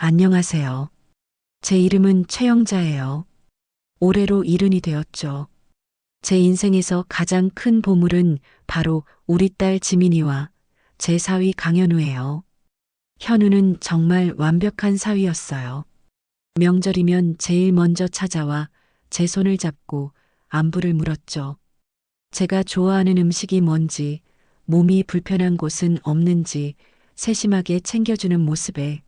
안녕하세요. 제 이름은 최영자예요. 올해로 70이 되었죠. 제 인생에서 가장 큰 보물은 바로 우리 딸 지민이와 제 사위 강현우예요. 현우는 정말 완벽한 사위였어요. 명절이면 제일 먼저 찾아와 제 손을 잡고 안부를 물었죠. 제가 좋아하는 음식이 뭔지, 몸이 불편한 곳은 없는지 세심하게 챙겨주는 모습에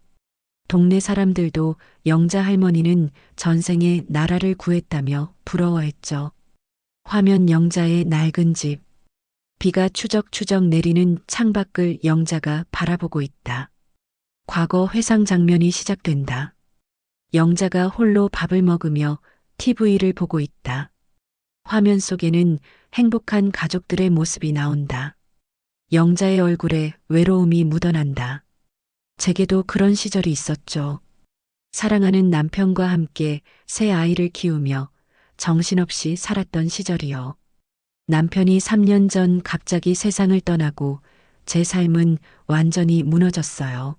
동네 사람들도 영자 할머니는 전생에 나라를 구했다며 부러워했죠. 화면 영자의 낡은 집. 비가 추적추적 내리는 창밖을 영자가 바라보고 있다. 과거 회상 장면이 시작된다. 영자가 홀로 밥을 먹으며 TV를 보고 있다. 화면 속에는 행복한 가족들의 모습이 나온다. 영자의 얼굴에 외로움이 묻어난다. 제게도 그런 시절이 있었죠. 사랑하는 남편과 함께 새 아이를 키우며 정신없이 살았던 시절이요. 남편이 3년 전 갑자기 세상을 떠나고 제 삶은 완전히 무너졌어요.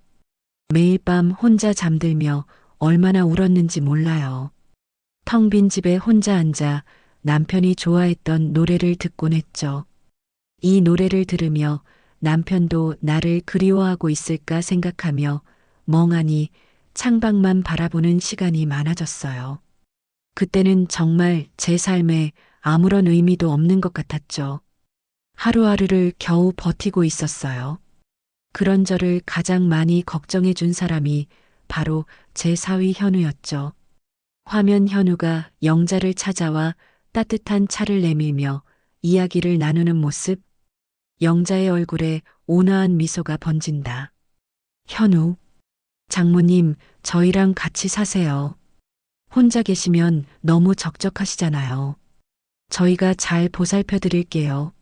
매일 밤 혼자 잠들며 얼마나 울었는지 몰라요. 텅 빈 집에 혼자 앉아 남편이 좋아했던 노래를 듣곤 했죠. 이 노래를 들으며 남편도 나를 그리워하고 있을까 생각하며 멍하니 창밖만 바라보는 시간이 많아졌어요. 그때는 정말 제 삶에 아무런 의미도 없는 것 같았죠. 하루하루를 겨우 버티고 있었어요. 그런 저를 가장 많이 걱정해 준 사람이 바로 제 사위 현우였죠. 화면 현우가 영자를 찾아와 따뜻한 차를 내밀며 이야기를 나누는 모습, 영자의 얼굴에 온화한 미소가 번진다. 현우, 장모님, 저희랑 같이 사세요. 혼자 계시면 너무 적적하시잖아요. 저희가 잘 보살펴 드릴게요.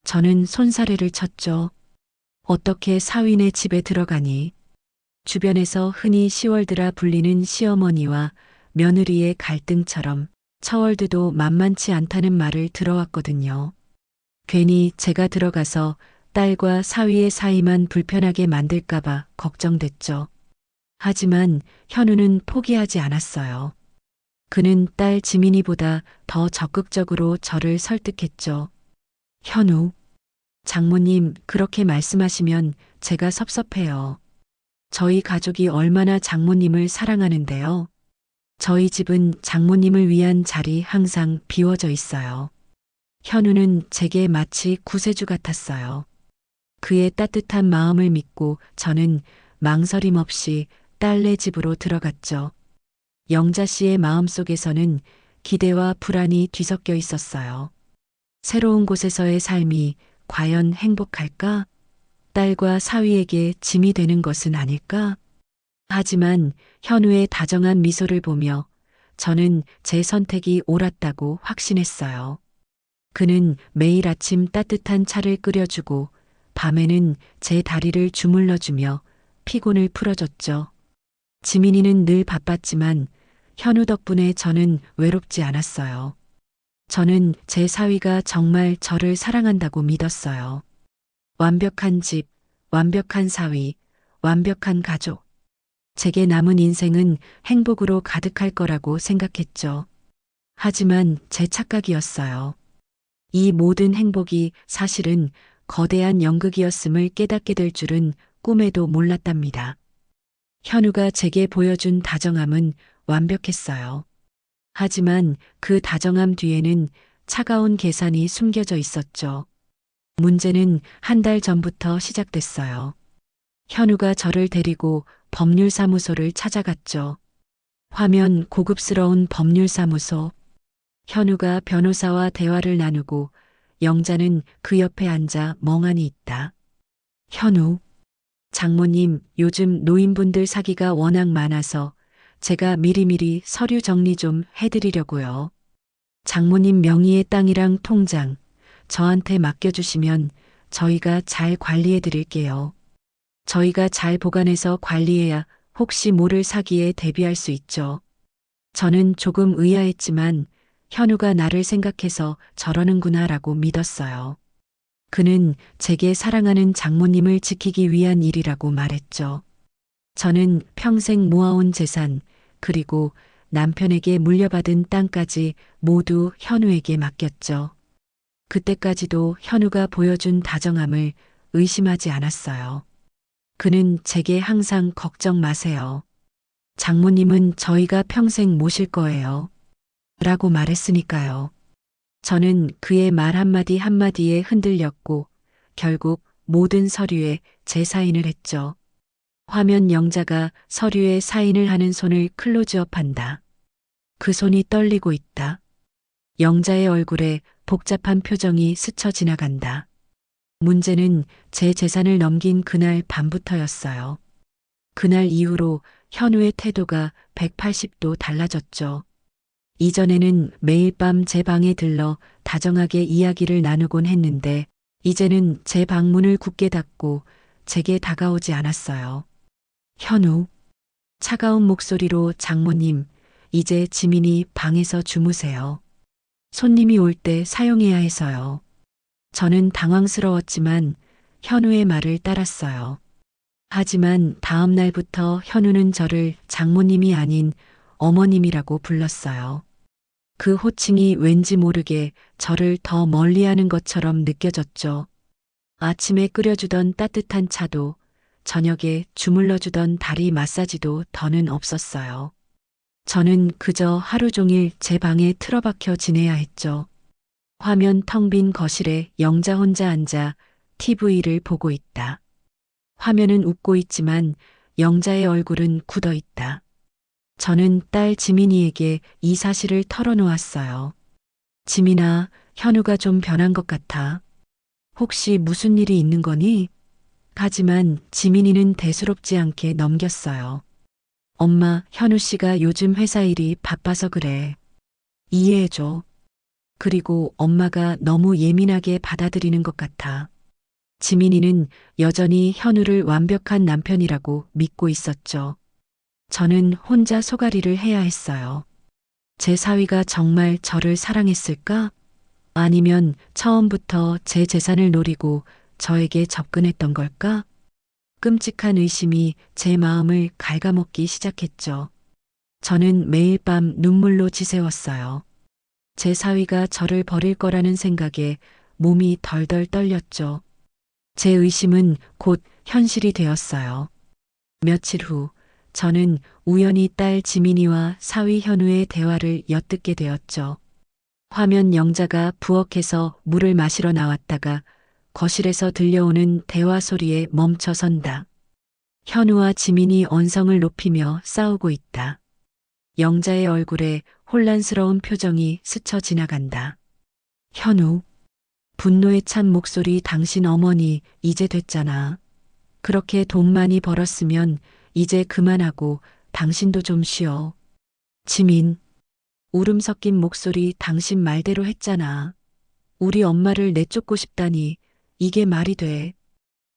저는 손사래를 쳤죠. 어떻게 사위네 집에 들어가니? 주변에서 흔히 시월드라 불리는 시어머니와 며느리의 갈등처럼 처월드도 만만치 않다는 말을 들어왔거든요. 괜히 제가 들어가서 딸과 사위의 사이만 불편하게 만들까봐 걱정됐죠. 하지만 현우는 포기하지 않았어요. 그는 딸 지민이보다 더 적극적으로 저를 설득했죠. 현우, 장모님 그렇게 말씀하시면 제가 섭섭해요. 저희 가족이 얼마나 장모님을 사랑하는데요. 저희 집은 장모님을 위한 자리 항상 비워져 있어요. 현우는 제게 마치 구세주 같았어요. 그의 따뜻한 마음을 믿고 저는 망설임 없이 딸네 집으로 들어갔죠. 영자 씨의 마음속에서는 기대와 불안이 뒤섞여 있었어요. 새로운 곳에서의 삶이 과연 행복할까? 딸과 사위에게 짐이 되는 것은 아닐까? 하지만 현우의 다정한 미소를 보며 저는 제 선택이 옳았다고 확신했어요. 그는 매일 아침 따뜻한 차를 끓여주고 밤에는 제 다리를 주물러주며 피곤을 풀어줬죠. 지민이는 늘 바빴지만 현우 덕분에 저는 외롭지 않았어요. 저는 제 사위가 정말 저를 사랑한다고 믿었어요. 완벽한 집, 완벽한 사위, 완벽한 가족. 제게 남은 인생은 행복으로 가득할 거라고 생각했죠. 하지만 제 착각이었어요. 이 모든 행복이 사실은 거대한 연극이었음을 깨닫게 될 줄은 꿈에도 몰랐답니다. 현우가 제게 보여준 다정함은 완벽했어요. 하지만 그 다정함 뒤에는 차가운 계산이 숨겨져 있었죠. 문제는 한 달 전부터 시작됐어요. 현우가 저를 데리고 법률사무소를 찾아갔죠. 화면 고급스러운 법률사무소. 현우가 변호사와 대화를 나누고 영자는 그 옆에 앉아 멍하니 있다. 현우, 장모님, 요즘 노인분들 사기가 워낙 많아서 제가 미리미리 서류 정리 좀 해드리려고요. 장모님 명의의 땅이랑 통장 저한테 맡겨주시면 저희가 잘 관리해드릴게요. 저희가 잘 보관해서 관리해야 혹시 모를 사기에 대비할 수 있죠. 저는 조금 의아했지만 현우가 나를 생각해서 저러는구나라고 믿었어요. 그는 제게 사랑하는 장모님을 지키기 위한 일이라고 말했죠. 저는 평생 모아온 재산, 그리고 남편에게 물려받은 땅까지 모두 현우에게 맡겼죠. 그때까지도 현우가 보여준 다정함을 의심하지 않았어요. 그는 제게 항상 걱정 마세요. 장모님은 저희가 평생 모실 거예요. 라고 말했으니까요. 저는 그의 말 한마디 한마디에 흔들렸고 결국 모든 서류에 제 사인을 했죠. 화면 영자가 서류에 사인을 하는 손을 클로즈업한다. 그 손이 떨리고 있다. 영자의 얼굴에 복잡한 표정이 스쳐 지나간다. 문제는 제 재산을 넘긴 그날 밤부터였어요. 그날 이후로 현우의 태도가 180도 달라졌죠. 이전에는 매일 밤 제 방에 들러 다정하게 이야기를 나누곤 했는데 이제는 제 방문을 굳게 닫고 제게 다가오지 않았어요. 현우, 차가운 목소리로 장모님, 이제 지민이 방에서 주무세요. 손님이 올 때 사용해야 해서요. 저는 당황스러웠지만 현우의 말을 따랐어요. 하지만 다음 날부터 현우는 저를 장모님이 아닌 어머님이라고 불렀어요. 그 호칭이 왠지 모르게 저를 더 멀리하는 것처럼 느껴졌죠. 아침에 끓여주던 따뜻한 차도, 저녁에 주물러주던 다리 마사지도 더는 없었어요. 저는 그저 하루 종일 제 방에 틀어박혀 지내야 했죠. 화면 텅 빈 거실에 영자 혼자 앉아 TV를 보고 있다. 화면은 웃고 있지만 영자의 얼굴은 굳어 있다. 저는 딸 지민이에게 이 사실을 털어놓았어요. 지민아, 현우가 좀 변한 것 같아. 혹시 무슨 일이 있는 거니? 하지만 지민이는 대수롭지 않게 넘겼어요. 엄마, 현우 씨가 요즘 회사 일이 바빠서 그래. 이해해줘. 그리고 엄마가 너무 예민하게 받아들이는 것 같아. 지민이는 여전히 현우를 완벽한 남편이라고 믿고 있었죠. 저는 혼자 소가리를 해야 했어요. 제 사위가 정말 저를 사랑했을까? 아니면 처음부터 제 재산을 노리고 저에게 접근했던 걸까? 끔찍한 의심이 제 마음을 갉아먹기 시작했죠. 저는 매일 밤 눈물로 지새웠어요. 제 사위가 저를 버릴 거라는 생각에 몸이 덜덜 떨렸죠. 제 의심은 곧 현실이 되었어요. 며칠 후 저는 우연히 딸 지민이와 사위 현우의 대화를 엿듣게 되었죠. 화면 영자가 부엌에서 물을 마시러 나왔다가 거실에서 들려오는 대화 소리에 멈춰 선다. 현우와 지민이 언성을 높이며 싸우고 있다. 영자의 얼굴에 혼란스러운 표정이 스쳐 지나간다. 현우, 분노에 찬 목소리 당신 어머니 이제 됐잖아. 그렇게 돈 많이 벌었으면 이제 그만하고 당신도 좀 쉬어. 지민, 울음 섞인 목소리 당신 말대로 했잖아. 우리 엄마를 내쫓고 싶다니 이게 말이 돼.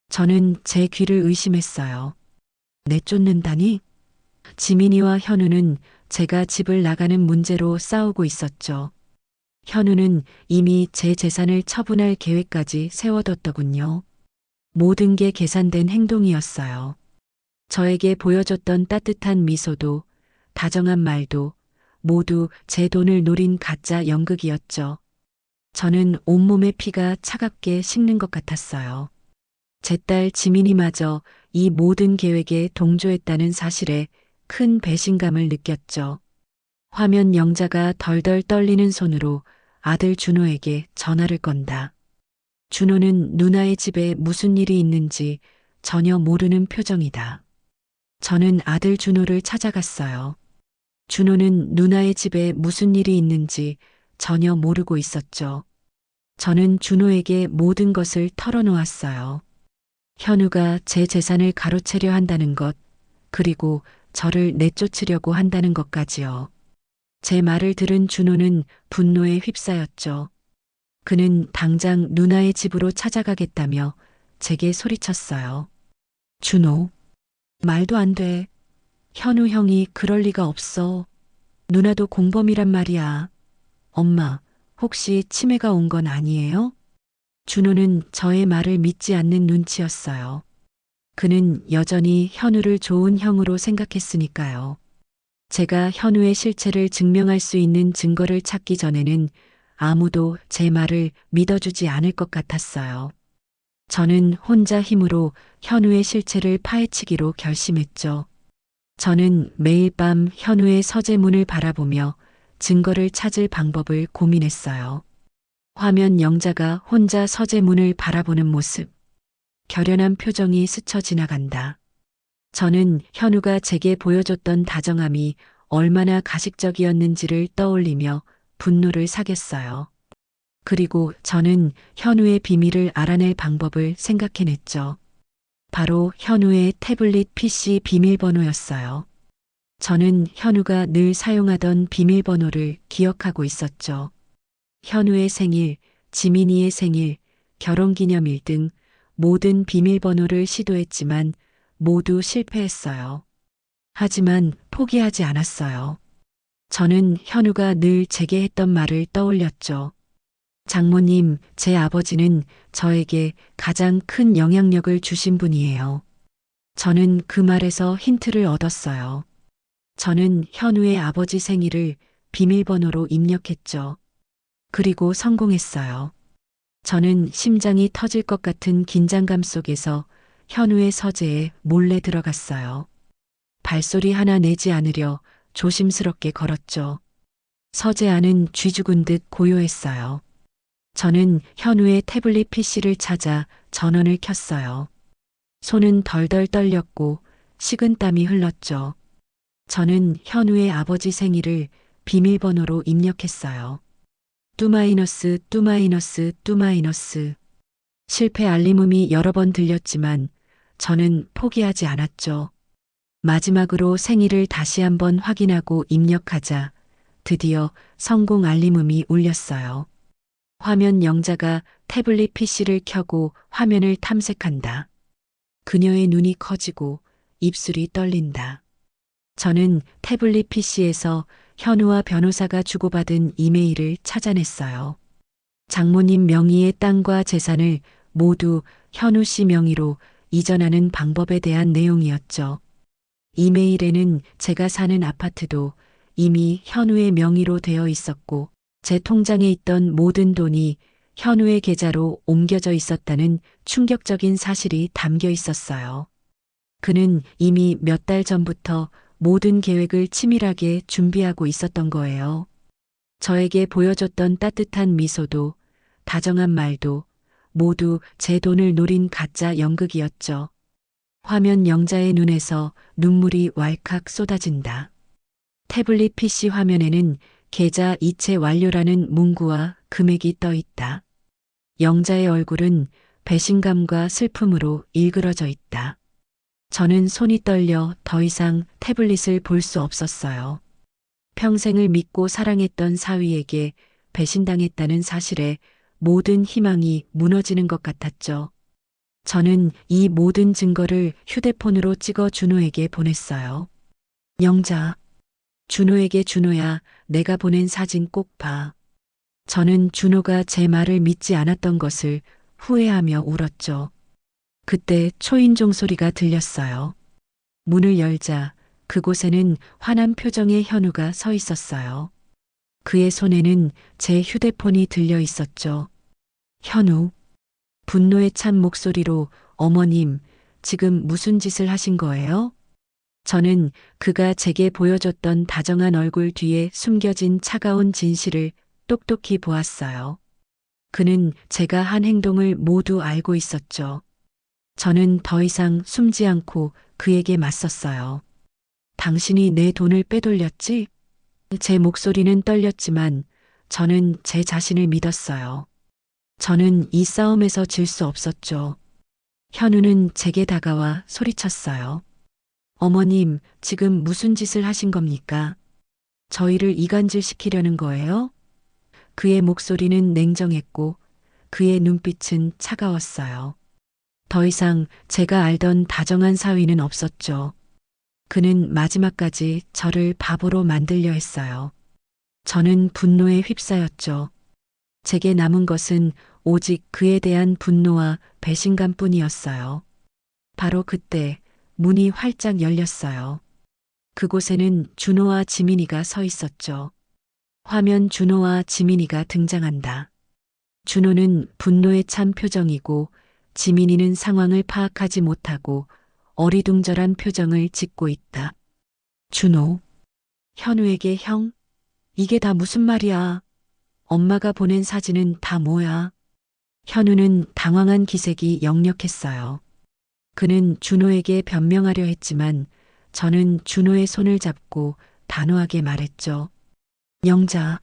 저는 제 귀를 의심했어요. 내쫓는다니? 지민이와 현우는 제가 집을 나가는 문제로 싸우고 있었죠. 현우는 이미 제 재산을 처분할 계획까지 세워뒀더군요. 모든 게 계산된 행동이었어요. 저에게 보여줬던 따뜻한 미소도 다정한 말도 모두 제 돈을 노린 가짜 연극이었죠. 저는 온몸의 피가 차갑게 식는 것 같았어요. 제 딸 지민이마저 이 모든 계획에 동조했다는 사실에 큰 배신감을 느꼈죠. 화면 영자가 덜덜 떨리는 손으로 아들 준호에게 전화를 건다. 준호는 누나의 집에 무슨 일이 있는지 전혀 모르는 표정이다. 저는 아들 준호를 찾아갔어요. 준호는 누나의 집에 무슨 일이 있는지 전혀 모르고 있었죠. 저는 준호에게 모든 것을 털어놓았어요. 현우가 제 재산을 가로채려 한다는 것, 그리고 저를 내쫓으려고 한다는 것까지요. 제 말을 들은 준호는 분노에 휩싸였죠. 그는 당장 누나의 집으로 찾아가겠다며 제게 소리쳤어요. 준호, 말도 안 돼. 현우 형이 그럴 리가 없어. 누나도 공범이란 말이야. 엄마, 혹시 치매가 온 건 아니에요? 준호는 저의 말을 믿지 않는 눈치였어요. 그는 여전히 현우를 좋은 형으로 생각했으니까요. 제가 현우의 실체를 증명할 수 있는 증거를 찾기 전에는 아무도 제 말을 믿어주지 않을 것 같았어요. 저는 혼자 힘으로 현우의 실체를 파헤치기로 결심했죠. 저는 매일 밤 현우의 서재문을 바라보며 증거를 찾을 방법을 고민했어요. 화면 영자가 혼자 서재문을 바라보는 모습, 결연한 표정이 스쳐 지나간다. 저는 현우가 제게 보여줬던 다정함이 얼마나 가식적이었는지를 떠올리며 분노를 사겠어요. 그리고 저는 현우의 비밀을 알아낼 방법을 생각해냈죠. 바로 현우의 태블릿 PC 비밀번호였어요. 저는 현우가 늘 사용하던 비밀번호를 기억하고 있었죠. 현우의 생일, 지민이의 생일, 결혼기념일 등 모든 비밀번호를 시도했지만 모두 실패했어요. 하지만 포기하지 않았어요. 저는 현우가 늘 제게 했던 말을 떠올렸죠. 장모님, 제 아버지는 저에게 가장 큰 영향력을 주신 분이에요. 저는 그 말에서 힌트를 얻었어요. 저는 현우의 아버지 생일을 비밀번호로 입력했죠. 그리고 성공했어요. 저는 심장이 터질 것 같은 긴장감 속에서 현우의 서재에 몰래 들어갔어요. 발소리 하나 내지 않으려 조심스럽게 걸었죠. 서재 안은 쥐죽은 듯 고요했어요. 저는 현우의 태블릿 PC를 찾아 전원을 켰어요. 손은 덜덜 떨렸고 식은땀이 흘렀죠. 저는 현우의 아버지 생일을 비밀번호로 입력했어요. 뚜마이너스 뚜마이너스 뚜마이너스. 실패 알림음이 여러 번 들렸지만 저는 포기하지 않았죠. 마지막으로 생일을 다시 한번 확인하고 입력하자 드디어 성공 알림음이 울렸어요. 화면 영자가 태블릿 PC를 켜고 화면을 탐색한다. 그녀의 눈이 커지고 입술이 떨린다. 저는 태블릿 PC에서 현우와 변호사가 주고받은 이메일을 찾아냈어요. 장모님 명의의 땅과 재산을 모두 현우 씨 명의로 이전하는 방법에 대한 내용이었죠. 이메일에는 제가 사는 아파트도 이미 현우의 명의로 되어 있었고 제 통장에 있던 모든 돈이 현우의 계좌로 옮겨져 있었다는 충격적인 사실이 담겨 있었어요. 그는 이미 몇 달 전부터 모든 계획을 치밀하게 준비하고 있었던 거예요. 저에게 보여줬던 따뜻한 미소도 다정한 말도 모두 제 돈을 노린 가짜 연극이었죠. 화면 영자의 눈에서 눈물이 왈칵 쏟아진다. 태블릿 PC 화면에는 계좌 이체 완료라는 문구와 금액이 떠 있다. 영자의 얼굴은 배신감과 슬픔으로 일그러져 있다. 저는 손이 떨려 더 이상 태블릿을 볼 수 없었어요. 평생을 믿고 사랑했던 사위에게 배신당했다는 사실에 모든 희망이 무너지는 것 같았죠. 저는 이 모든 증거를 휴대폰으로 찍어 준호에게 보냈어요. 영자, 준호에게 준호야, 내가 보낸 사진 꼭 봐. 저는 준호가 제 말을 믿지 않았던 것을 후회하며 울었죠. 그때 초인종 소리가 들렸어요. 문을 열자 그곳에는 화난 표정의 현우가 서 있었어요. 그의 손에는 제 휴대폰이 들려 있었죠. 현우. 분노에 찬 목소리로 어머님, 지금 무슨 짓을 하신 거예요? 저는 그가 제게 보여줬던 다정한 얼굴 뒤에 숨겨진 차가운 진실을 똑똑히 보았어요. 그는 제가 한 행동을 모두 알고 있었죠. 저는 더 이상 숨지 않고 그에게 맞섰어요. 당신이 내 돈을 빼돌렸지? 제 목소리는 떨렸지만 저는 제 자신을 믿었어요. 저는 이 싸움에서 질 수 없었죠. 현우는 제게 다가와 소리쳤어요. 어머님, 지금 무슨 짓을 하신 겁니까? 저희를 이간질시키려는 거예요? 그의 목소리는 냉정했고 그의 눈빛은 차가웠어요. 더 이상 제가 알던 다정한 사위는 없었죠. 그는 마지막까지 저를 바보로 만들려 했어요. 저는 분노에 휩싸였죠. 제게 남은 것은 오직 그에 대한 분노와 배신감뿐이었어요. 바로 그때 문이 활짝 열렸어요. 그곳에는 준호와 지민이가 서 있었죠. 화면 준호와 지민이가 등장한다. 준호는 분노에 찬 표정이고 지민이는 상황을 파악하지 못하고 어리둥절한 표정을 짓고 있다. 준호, 현우에게 형? 이게 다 무슨 말이야? 엄마가 보낸 사진은 다 뭐야? 현우는 당황한 기색이 역력했어요. 그는 준호에게 변명하려 했지만 저는 준호의 손을 잡고 단호하게 말했죠. 영자,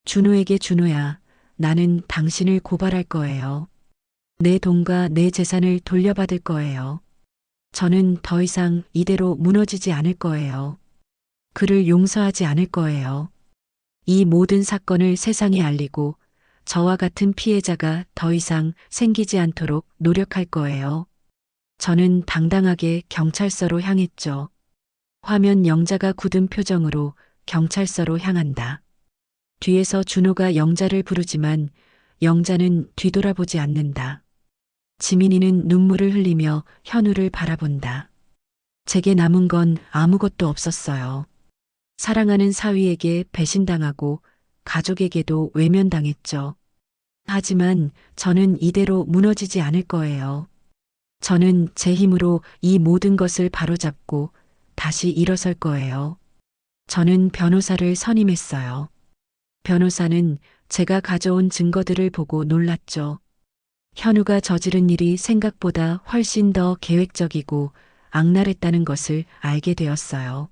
준호에게 준호야, 나는 당신을 고발할 거예요. 내 돈과 내 재산을 돌려받을 거예요. 저는 더 이상 이대로 무너지지 않을 거예요. 그를 용서하지 않을 거예요. 이 모든 사건을 세상에 알리고 저와 같은 피해자가 더 이상 생기지 않도록 노력할 거예요. 저는 당당하게 경찰서로 향했죠. 화면 영자가 굳은 표정으로 경찰서로 향한다. 뒤에서 준호가 영자를 부르지만 영자는 뒤돌아보지 않는다. 지민이는 눈물을 흘리며 현우를 바라본다. 제게 남은 건 아무것도 없었어요. 사랑하는 사위에게 배신당하고 가족에게도 외면당했죠. 하지만 저는 이대로 무너지지 않을 거예요. 저는 제 힘으로 이 모든 것을 바로잡고 다시 일어설 거예요. 저는 변호사를 선임했어요. 변호사는 제가 가져온 증거들을 보고 놀랐죠. 현우가 저지른 일이 생각보다 훨씬 더 계획적이고 악랄했다는 것을 알게 되었어요.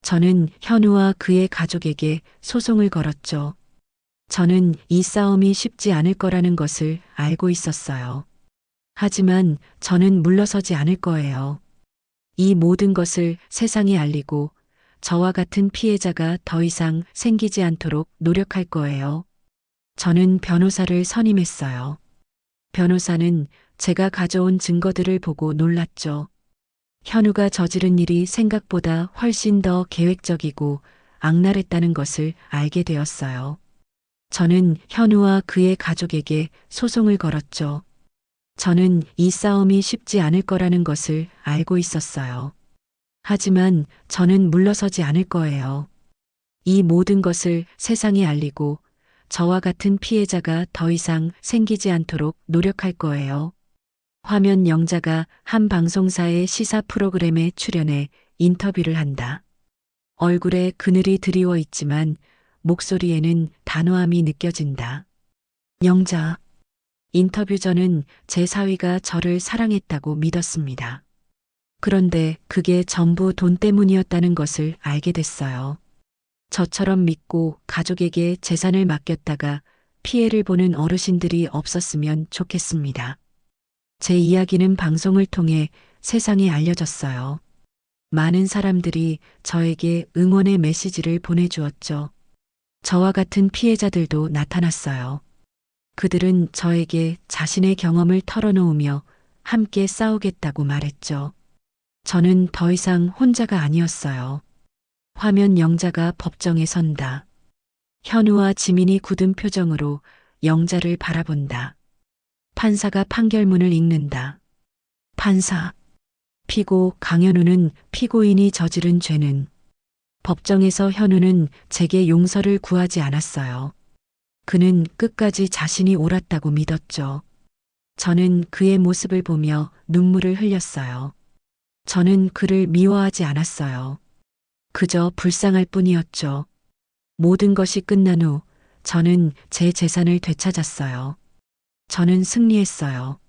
저는 현우와 그의 가족에게 소송을 걸었죠. 저는 이 싸움이 쉽지 않을 거라는 것을 알고 있었어요. 하지만 저는 물러서지 않을 거예요. 이 모든 것을 세상에 알리고 저와 같은 피해자가 더 이상 생기지 않도록 노력할 거예요. 저는 변호사를 선임했어요. 변호사는 제가 가져온 증거들을 보고 놀랐죠. 현우가 저지른 일이 생각보다 훨씬 더 계획적이고 악랄했다는 것을 알게 되었어요. 저는 현우와 그의 가족에게 소송을 걸었죠. 저는 이 싸움이 쉽지 않을 거라는 것을 알고 있었어요. 하지만 저는 물러서지 않을 거예요. 이 모든 것을 세상에 알리고 저와 같은 피해자가 더 이상 생기지 않도록 노력할 거예요. 화면 영자가 한 방송사의 시사 프로그램에 출연해 인터뷰를 한다. 얼굴에 그늘이 드리워 있지만 목소리에는 단호함이 느껴진다. 영자, 인터뷰 전은 제 사위가 저를 사랑했다고 믿었습니다. 그런데 그게 전부 돈 때문이었다는 것을 알게 됐어요. 저처럼 믿고 가족에게 재산을 맡겼다가 피해를 보는 어르신들이 없었으면 좋겠습니다. 제 이야기는 방송을 통해 세상에 알려졌어요. 많은 사람들이 저에게 응원의 메시지를 보내주었죠. 저와 같은 피해자들도 나타났어요. 그들은 저에게 자신의 경험을 털어놓으며 함께 싸우겠다고 말했죠. 저는 더 이상 혼자가 아니었어요. 화면 영자가 법정에 선다. 현우와 지민이 굳은 표정으로 영자를 바라본다. 판사가 판결문을 읽는다. 판사. 피고 강현우는 피고인이 저지른 죄는 법정에서 현우는 제게 용서를 구하지 않았어요. 그는 끝까지 자신이 옳았다고 믿었죠. 저는 그의 모습을 보며 눈물을 흘렸어요. 저는 그를 미워하지 않았어요. 그저 불쌍할 뿐이었죠. 모든 것이 끝난 후 저는 제 재산을 되찾았어요. 저는 승리했어요.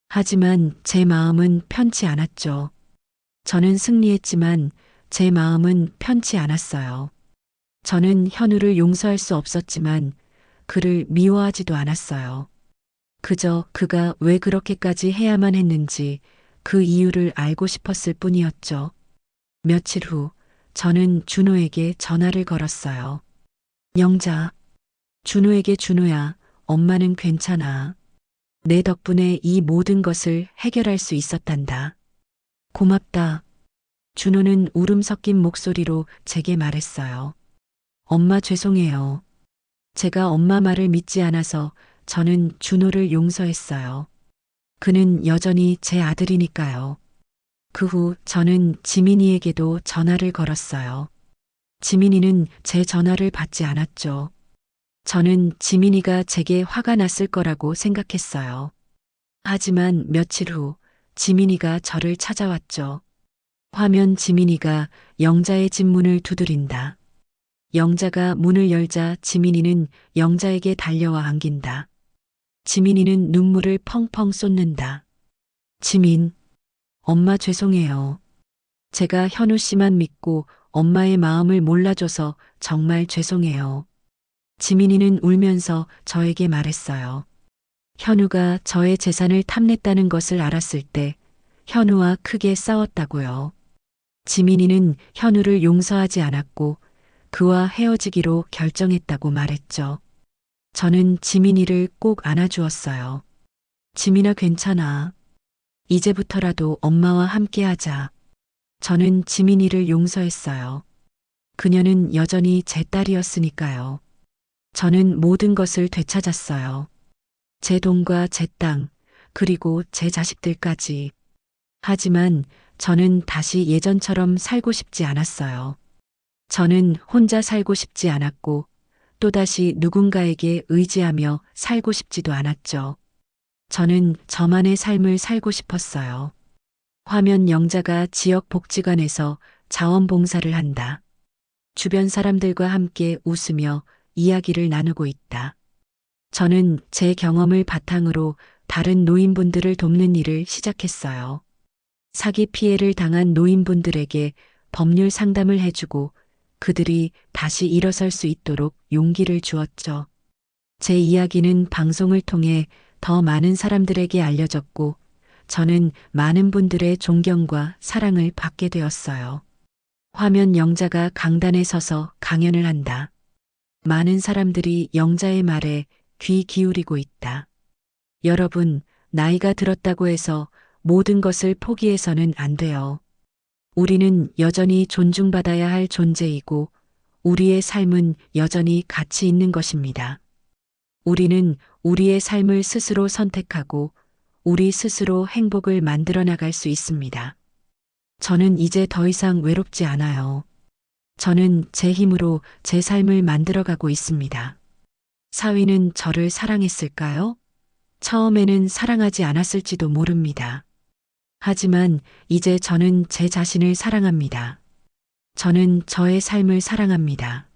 하지만 제 마음은 편치 않았죠. 저는 승리했지만 제 마음은 편치 않았어요. 저는 현우를 용서할 수 없었지만 그를 미워하지도 않았어요. 그저 그가 왜 그렇게까지 해야만 했는지 그 이유를 알고 싶었을 뿐이었죠. 며칠 후 저는 준호에게 전화를 걸었어요. 영자, 준호에게 준호야, 엄마는 괜찮아. 내 덕분에 이 모든 것을 해결할 수 있었단다. 고맙다. 준호는 울음 섞인 목소리로 제게 말했어요. 엄마 죄송해요. 제가 엄마 말을 믿지 않아서 저는 준호를 용서했어요. 그는 여전히 제 아들이니까요. 그 후 저는 지민이에게도 전화를 걸었어요. 지민이는 제 전화를 받지 않았죠. 저는 지민이가 제게 화가 났을 거라고 생각했어요. 하지만 며칠 후 지민이가 저를 찾아왔죠. 화면 지민이가 영자의 집 문을 두드린다. 영자가 문을 열자 지민이는 영자에게 달려와 안긴다. 지민이는 눈물을 펑펑 쏟는다. 지민, 엄마 죄송해요. 제가 현우 씨만 믿고 엄마의 마음을 몰라줘서 정말 죄송해요. 지민이는 울면서 저에게 말했어요. 현우가 저의 재산을 탐냈다는 것을 알았을 때 현우와 크게 싸웠다고요. 지민이는 현우를 용서하지 않았고 그와 헤어지기로 결정했다고 말했죠. 저는 지민이를 꼭 안아주었어요. 지민아 괜찮아. 이제부터라도 엄마와 함께하자. 저는 지민이를 용서했어요. 그녀는 여전히 제 딸이었으니까요. 저는 모든 것을 되찾았어요. 제 돈과 제 땅, 그리고 제 자식들까지. 하지만 저는 다시 예전처럼 살고 싶지 않았어요. 저는 혼자 살고 싶지 않았고 또다시 누군가에게 의지하며 살고 싶지도 않았죠. 저는 저만의 삶을 살고 싶었어요. 화면 영자가 지역 복지관에서 자원봉사를 한다. 주변 사람들과 함께 웃으며 이야기를 나누고 있다. 저는 제 경험을 바탕으로 다른 노인분들을 돕는 일을 시작했어요. 사기 피해를 당한 노인분들에게 법률 상담을 해주고 그들이 다시 일어설 수 있도록 용기를 주었죠. 제 이야기는 방송을 통해 더 많은 사람들에게 알려졌고 저는 많은 분들의 존경과 사랑을 받게 되었어요. 화면 영자가 강단에 서서 강연을 한다. 많은 사람들이 영자의 말에 귀 기울이고 있다. 여러분, 나이가 들었다고 해서 모든 것을 포기해서는 안 돼요. 우리는 여전히 존중받아야 할 존재이고 우리의 삶은 여전히 가치 있는 것입니다. 우리는 우리의 삶을 스스로 선택하고 우리 스스로 행복을 만들어 나갈 수 있습니다. 저는 이제 더 이상 외롭지 않아요. 저는 제 힘으로 제 삶을 만들어가고 있습니다. 사위는 저를 사랑했을까요? 처음에는 사랑하지 않았을지도 모릅니다. 하지만 이제 저는 제 자신을 사랑합니다. 저는 저의 삶을 사랑합니다.